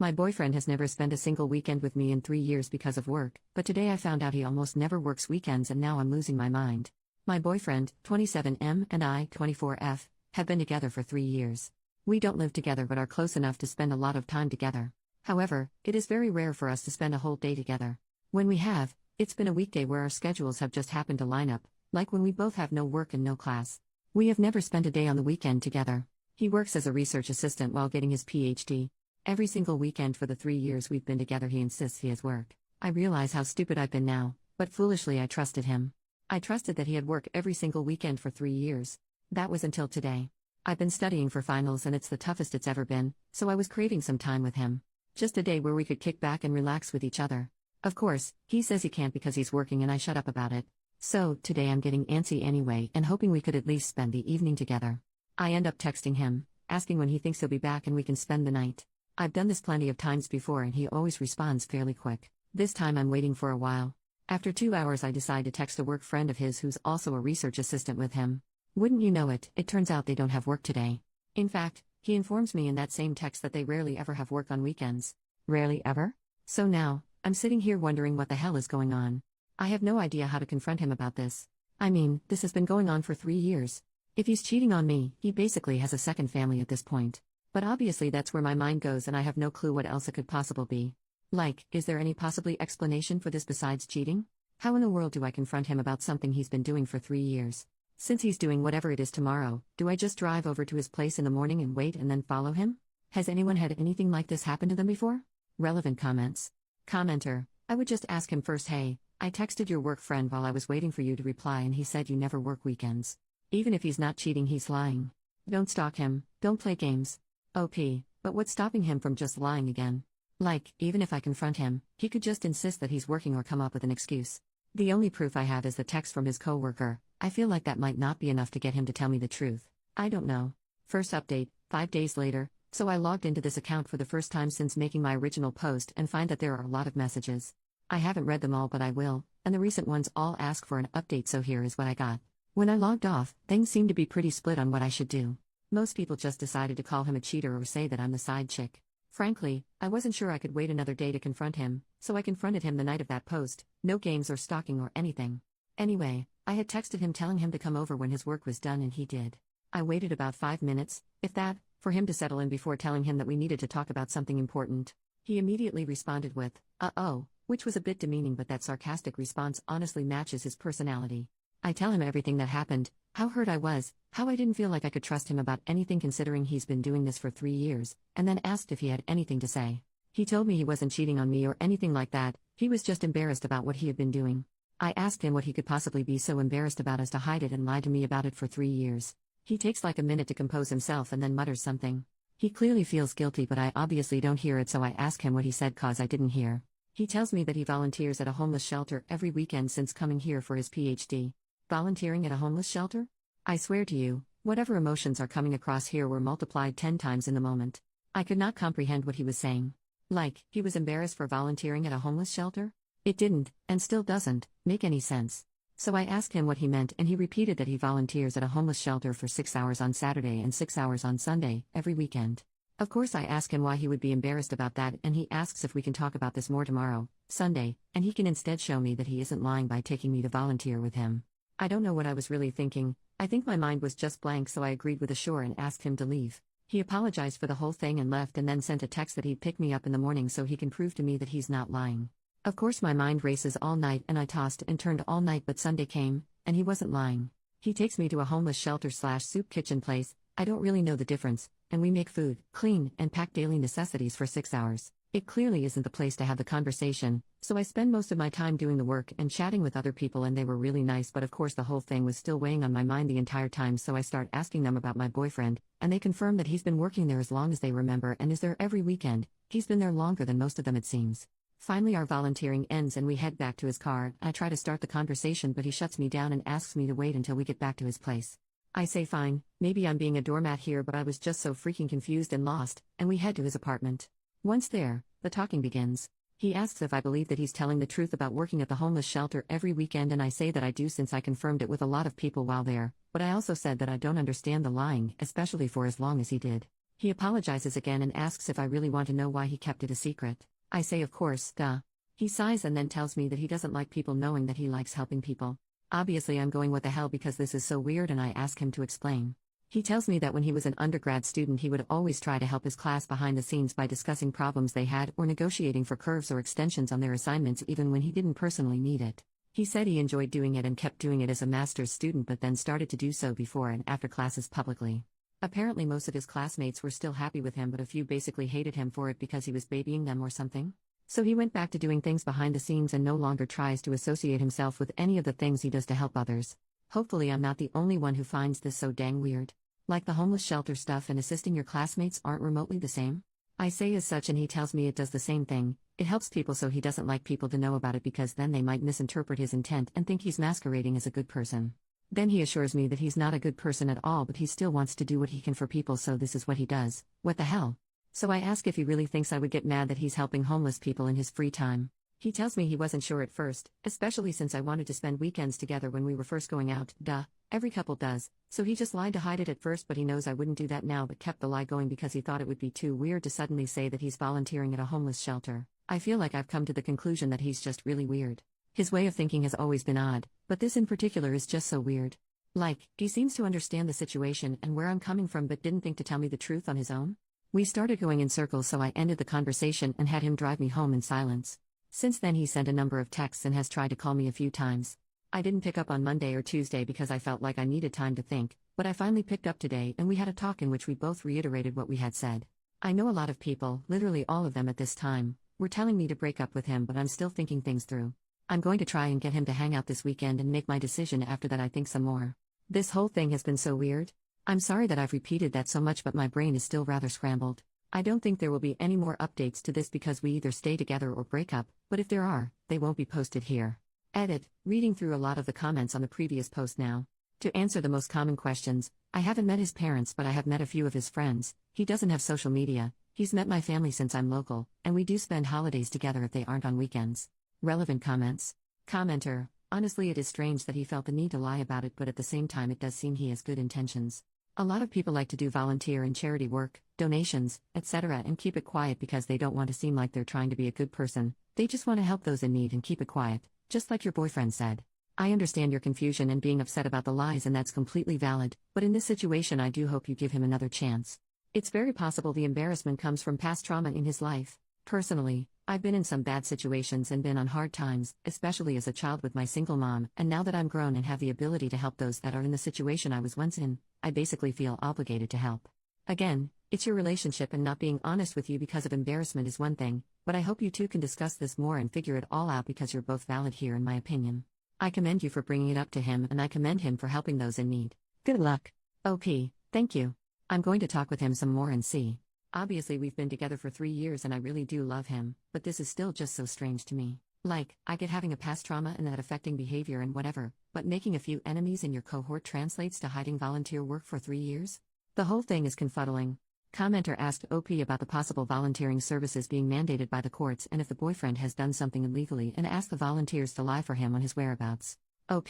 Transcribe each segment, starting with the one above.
My boyfriend has never spent a single weekend with me in 3 years because of work, but today I found out he almost never works weekends and now I'm losing my mind. My boyfriend, 27M, and I, 24F, have been together for 3 years. We don't live together but are close enough to spend a lot of time together. However, it is very rare for us to spend a whole day together. When we have, it's been a weekday where our schedules have just happened to line up, like when we both have no work and no class. We have never spent a day on the weekend together. He works as a research assistant while getting his PhD. Every single weekend for the 3 years we've been together he insists he has work. I realize how stupid I've been now, but foolishly I trusted him. I trusted that he had work every single weekend for 3 years. That was until today. I've been studying for finals and it's the toughest it's ever been, so I was craving some time with him. Just a day where we could kick back and relax with each other. Of course, he says he can't because he's working and I shut up about it. So, today I'm getting antsy anyway and hoping we could at least spend the evening together. I end up texting him, asking when he thinks he'll be back and we can spend the night. I've done this plenty of times before and he always responds fairly quick. This time I'm waiting for a while. After 2 hours I decide to text a work friend of his who's also a research assistant with him. Wouldn't you know it, it turns out they don't have work today. In fact, he informs me in that same text that they rarely ever have work on weekends. Rarely ever? So now, I'm sitting here wondering what the hell is going on. I have no idea how to confront him about this. I mean, this has been going on for 3 years. If he's cheating on me, he basically has a second family at this point. But obviously that's where my mind goes and I have no clue what else it could possibly be. Like, is there any possibly explanation for this besides cheating? How in the world do I confront him about something he's been doing for 3 years? Since he's doing whatever it is tomorrow, do I just drive over to his place in the morning and wait and then follow him? Has anyone had anything like this happen to them before? Relevant comments. Commenter, I would just ask him first, hey, I texted your work friend while I was waiting for you to reply and he said you never work weekends. Even if he's not cheating he's lying. Don't stalk him, don't play games. OP, but what's stopping him from just lying again? Like, even if I confront him, he could just insist that he's working or come up with an excuse. The only proof I have is the text from his coworker. I feel like that might not be enough to get him to tell me the truth. I don't know. First update, 5 days later, so I logged into this account for the first time since making my original post and find that there are a lot of messages. I haven't read them all but I will, and the recent ones all ask for an update so here is what I got. When I logged off, things seemed to be pretty split on what I should do. Most people just decided to call him a cheater or say that I'm the side chick. Frankly, I wasn't sure I could wait another day to confront him, so I confronted him the night of that post, no games or stalking or anything. Anyway, I had texted him telling him to come over when his work was done and he did. I waited about 5 minutes, if that, for him to settle in before telling him that we needed to talk about something important. He immediately responded with, uh-oh, which was a bit demeaning but that sarcastic response honestly matches his personality. I tell him everything that happened, how hurt I was, how I didn't feel like I could trust him about anything considering he's been doing this for 3 years, and then asked if he had anything to say. He told me he wasn't cheating on me or anything like that, he was just embarrassed about what he had been doing. I asked him what he could possibly be so embarrassed about as to hide it and lie to me about it for 3 years. He takes like a minute to compose himself and then mutters something. He clearly feels guilty but I obviously don't hear it so I ask him what he said cause I didn't hear. He tells me that he volunteers at a homeless shelter every weekend since coming here for his PhD. Volunteering at a homeless shelter? I swear to you, whatever emotions are coming across here were multiplied 10 times in the moment. I could not comprehend what he was saying. Like, he was embarrassed for volunteering at a homeless shelter? It didn't, and still doesn't, make any sense. So I asked him what he meant and he repeated that he volunteers at a homeless shelter for 6 hours on Saturday and 6 hours on Sunday, every weekend. Of course I ask him why he would be embarrassed about that and he asks if we can talk about this more tomorrow, Sunday, and he can instead show me that he isn't lying by taking me to volunteer with him. I don't know what I was really thinking. I think my mind was just blank so I agreed with a sure and asked him to leave. He apologized for the whole thing and left and then sent a text that he'd pick me up in the morning so he can prove to me that he's not lying. Of course my mind races all night and I tossed and turned all night but Sunday came, and he wasn't lying. He takes me to a homeless shelter/soup kitchen place, I don't really know the difference, and we make food, clean, and pack daily necessities for 6 hours. It clearly isn't the place to have the conversation, so I spend most of my time doing the work and chatting with other people and they were really nice but of course the whole thing was still weighing on my mind the entire time so I start asking them about my boyfriend, and they confirm that he's been working there as long as they remember and is there every weekend. He's been there longer than most of them it seems. Finally our volunteering ends and we head back to his car. I try to start the conversation but he shuts me down and asks me to wait until we get back to his place. I say fine, maybe I'm being a doormat here but I was just so freaking confused and lost, and we head to his apartment. Once there, the talking begins. He asks if I believe that he's telling the truth about working at the homeless shelter every weekend and I say that I do since I confirmed it with a lot of people while there, but I also said that I don't understand the lying, especially for as long as he did. He apologizes again and asks if I really want to know why he kept it a secret. I say of course, duh. He sighs and then tells me that he doesn't like people knowing that he likes helping people. Obviously I'm going what the hell because this is so weird and I ask him to explain. He tells me that when he was an undergrad student he would always try to help his class behind the scenes by discussing problems they had or negotiating for curves or extensions on their assignments even when he didn't personally need it. He said he enjoyed doing it and kept doing it as a master's student but then started to do so before and after classes publicly. Apparently most of his classmates were still happy with him but a few basically hated him for it because he was babying them or something. So he went back to doing things behind the scenes and no longer tries to associate himself with any of the things he does to help others. Hopefully I'm not the only one who finds this so dang weird. Like the homeless shelter stuff and assisting your classmates aren't remotely the same? I say as such and he tells me it does the same thing. It helps people so he doesn't like people to know about it because then they might misinterpret his intent and think he's masquerading as a good person. Then he assures me that he's not a good person at all but he still wants to do what he can for people so this is what he does. What the hell? So I ask if he really thinks I would get mad that he's helping homeless people in his free time. He tells me he wasn't sure at first, especially since I wanted to spend weekends together when we were first going out, duh, every couple does, so he just lied to hide it at first but he knows I wouldn't do that now but kept the lie going because he thought it would be too weird to suddenly say that he's volunteering at a homeless shelter. I feel like I've come to the conclusion that he's just really weird. His way of thinking has always been odd, but this in particular is just so weird. Like, he seems to understand the situation and where I'm coming from but didn't think to tell me the truth on his own. We started going in circles so I ended the conversation and had him drive me home in silence. Since then he sent a number of texts and has tried to call me a few times. I didn't pick up on Monday or Tuesday because I felt like I needed time to think, but I finally picked up today and we had a talk in which we both reiterated what we had said. I know a lot of people, literally all of them at this time, were telling me to break up with him but I'm still thinking things through. I'm going to try and get him to hang out this weekend and make my decision after that I think some more. This whole thing has been so weird. I'm sorry that I've repeated that so much but my brain is still rather scrambled. I don't think there will be any more updates to this because we either stay together or break up, but if there are, they won't be posted here. Edit, reading through a lot of the comments on the previous post now. To answer the most common questions, I haven't met his parents but I have met a few of his friends, he doesn't have social media, he's met my family since I'm local, and we do spend holidays together if they aren't on weekends. Relevant comments. Commenter, honestly it is strange that he felt the need to lie about it but at the same time it does seem he has good intentions. A lot of people like to do volunteer and charity work, donations, etc. and keep it quiet because they don't want to seem like they're trying to be a good person, they just want to help those in need and keep it quiet, just like your boyfriend said. I understand your confusion and being upset about the lies and that's completely valid, but in this situation I do hope you give him another chance. It's very possible the embarrassment comes from past trauma in his life. Personally, I've been in some bad situations and been on hard times, especially as a child with my single mom, and now that I'm grown and have the ability to help those that are in the situation I was once in, I basically feel obligated to help. Again, it's your relationship and not being honest with you because of embarrassment is one thing, but I hope you two can discuss this more and figure it all out because you're both valid here in my opinion. I commend you for bringing it up to him and I commend him for helping those in need. Good luck. OP, thank you. I'm going to talk with him some more and see. Obviously we've been together for 3 years and I really do love him, but this is still just so strange to me. Like, I get having a past trauma and that affecting behavior and whatever, but making a few enemies in your cohort translates to hiding volunteer work for 3 years? The whole thing is confuddling. Commenter asked OP about the possible volunteering services being mandated by the courts and if the boyfriend has done something illegally and asked the volunteers to lie for him on his whereabouts. OP,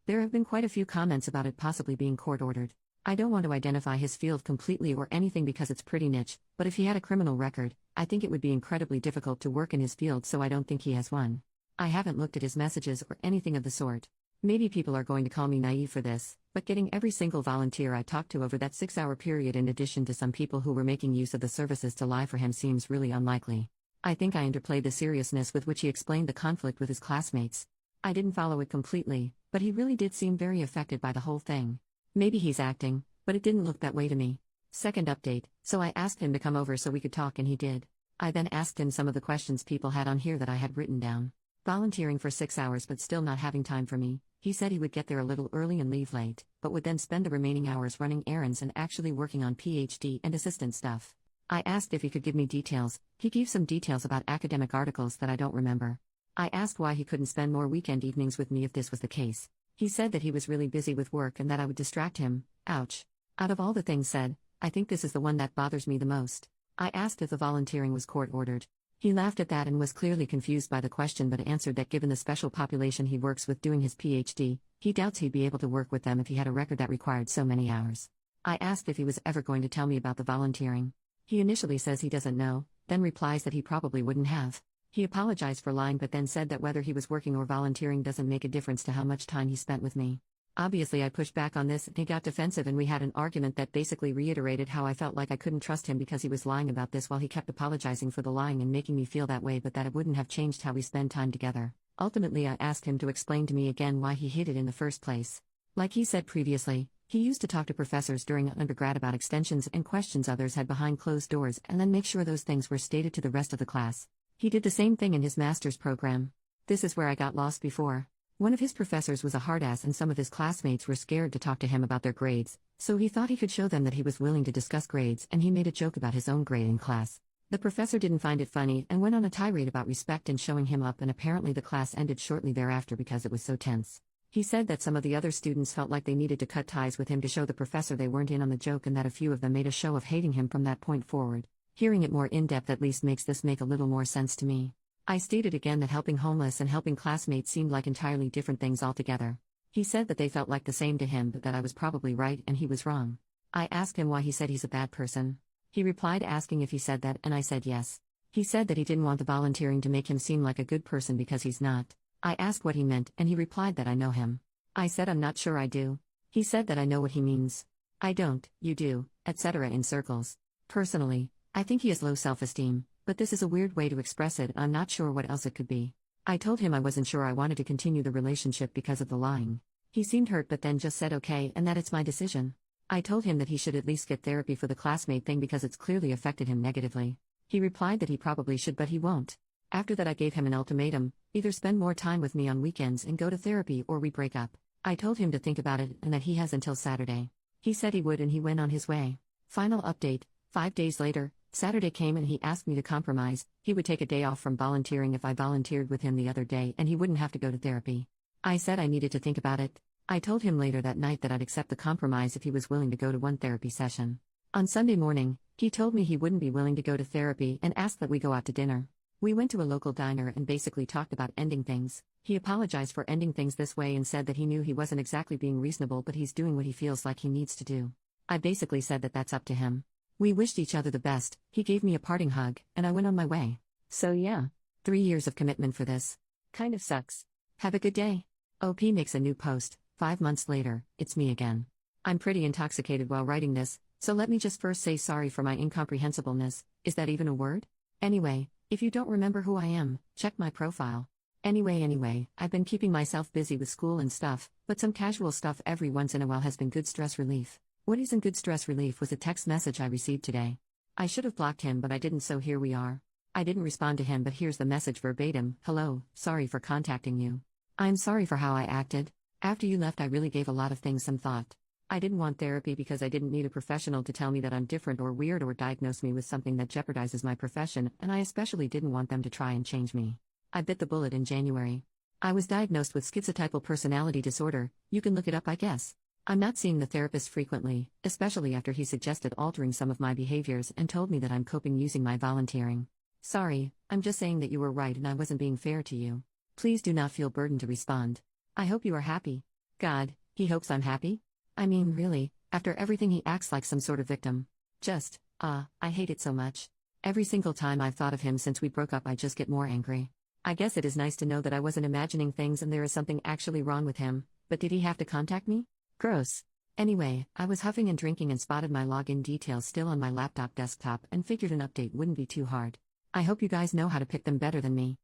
there have been quite a few comments about it possibly being court-ordered. I don't want to identify his field completely or anything because it's pretty niche, but if he had a criminal record, I think it would be incredibly difficult to work in his field so I don't think he has one. I haven't looked at his messages or anything of the sort. Maybe people are going to call me naive for this, but getting every single volunteer I talked to over that 6-hour period in addition to some people who were making use of the services to lie for him seems really unlikely. I think I underplayed the seriousness with which he explained the conflict with his classmates. I didn't follow it completely, but he really did seem very affected by the whole thing. Maybe he's acting, but it didn't look that way to me. Second update, so I asked him to come over so we could talk and he did. I then asked him some of the questions people had on here that I had written down. Volunteering for 6 hours but still not having time for me. He said he would get there a little early and leave late, but would then spend the remaining hours running errands and actually working on PhD and assistant stuff. I asked if he could give me details. He gave some details about academic articles that I don't remember. I asked why he couldn't spend more weekend evenings with me if this was the case. He said that he was really busy with work and that I would distract him. Ouch. Out of all the things said, I think this is the one that bothers me the most. I asked if the volunteering was court-ordered. He laughed at that and was clearly confused by the question but answered that given the special population he works with doing his PhD, he doubts he'd be able to work with them if he had a record that required so many hours. I asked if he was ever going to tell me about the volunteering. He initially says he doesn't know, then replies that he probably wouldn't have. He apologized for lying but then said that whether he was working or volunteering doesn't make a difference to how much time he spent with me. Obviously, I pushed back on this and he got defensive, and we had an argument that basically reiterated how I felt like I couldn't trust him because he was lying about this while he kept apologizing for the lying and making me feel that way, but that it wouldn't have changed how we spend time together. Ultimately, I asked him to explain to me again why he hid it in the first place. Like he said previously, he used to talk to professors during undergrad about extensions and questions others had behind closed doors and then make sure those things were stated to the rest of the class. He did the same thing in his master's program. This is where I got lost before. One of his professors was a hard ass and some of his classmates were scared to talk to him about their grades, so he thought he could show them that he was willing to discuss grades, and he made a joke about his own grade in class. The professor didn't find it funny and went on a tirade about respect and showing him up, and apparently the class ended shortly thereafter because it was so tense. He said that some of the other students felt like they needed to cut ties with him to show the professor they weren't in on the joke, and that a few of them made a show of hating him from that point forward. Hearing it more in-depth at least makes this make a little more sense to me. I stated again that helping homeless and helping classmates seemed like entirely different things altogether. He said that they felt like the same to him, but that I was probably right and he was wrong. I asked him why he said he's a bad person. He replied asking if he said that, and I said yes. He said that he didn't want the volunteering to make him seem like a good person because he's not. I asked what he meant, and he replied that I know him. I said I'm not sure I do. He said that I know what he means. I don't, you do, etc. in circles. Personally, I think he has low self-esteem, but this is a weird way to express it, and I'm not sure what else it could be. I told him I wasn't sure I wanted to continue the relationship because of the lying. He seemed hurt but then just said okay and that it's my decision. I told him that he should at least get therapy for the classmate thing because it's clearly affected him negatively. He replied that he probably should but he won't. After that I gave him an ultimatum: either spend more time with me on weekends and go to therapy or we break up. I told him to think about it and that he has until Saturday. He said he would and he went on his way. Final update: 5 days later, Saturday came and he asked me to compromise. He would take a day off from volunteering if I volunteered with him the other day and he wouldn't have to go to therapy. I said I needed to think about it. I told him later that night that I'd accept the compromise if he was willing to go to one therapy session. On Sunday morning, he told me he wouldn't be willing to go to therapy and asked that we go out to dinner. We went to a local diner and basically talked about ending things. He apologized for ending things this way and said that he knew he wasn't exactly being reasonable but he's doing what he feels like he needs to do. I basically said that that's up to him. We wished each other the best, he gave me a parting hug, and I went on my way. So yeah, 3 years of commitment for this. Kind of sucks. Have a good day. OP makes a new post. 5 months later, it's me again. I'm pretty intoxicated while writing this, so let me just first say sorry for my incomprehensibleness. Is that even a word? Anyway, if you don't remember who I am, check my profile. Anyway, I've been keeping myself busy with school and stuff, but some casual stuff every once in a while has been good stress relief. What isn't good stress relief was a text message I received today. I should have blocked him but I didn't, so here we are. I didn't respond to him but here's the message verbatim. Hello, sorry for contacting you. I'm sorry for how I acted. After you left I really gave a lot of things some thought. I didn't want therapy because I didn't need a professional to tell me that I'm different or weird or diagnose me with something that jeopardizes my profession, and I especially didn't want them to try and change me. I bit the bullet in January. I was diagnosed with schizotypal personality disorder. You can look it up, I guess. I'm not seeing the therapist frequently, especially after he suggested altering some of my behaviors and told me that I'm coping using my volunteering. Sorry, I'm just saying that you were right and I wasn't being fair to you. Please do not feel burdened to respond. I hope you are happy. God, he hopes I'm happy? I mean, really, after everything he acts like some sort of victim. I hate it so much. Every single time I've thought of him since we broke up I just get more angry. I guess it is nice to know that I wasn't imagining things and there is something actually wrong with him, but did he have to contact me? Gross. Anyway, I was huffing and drinking and spotted my login details still on my laptop desktop and figured an update wouldn't be too hard. I hope you guys know how to pick them better than me.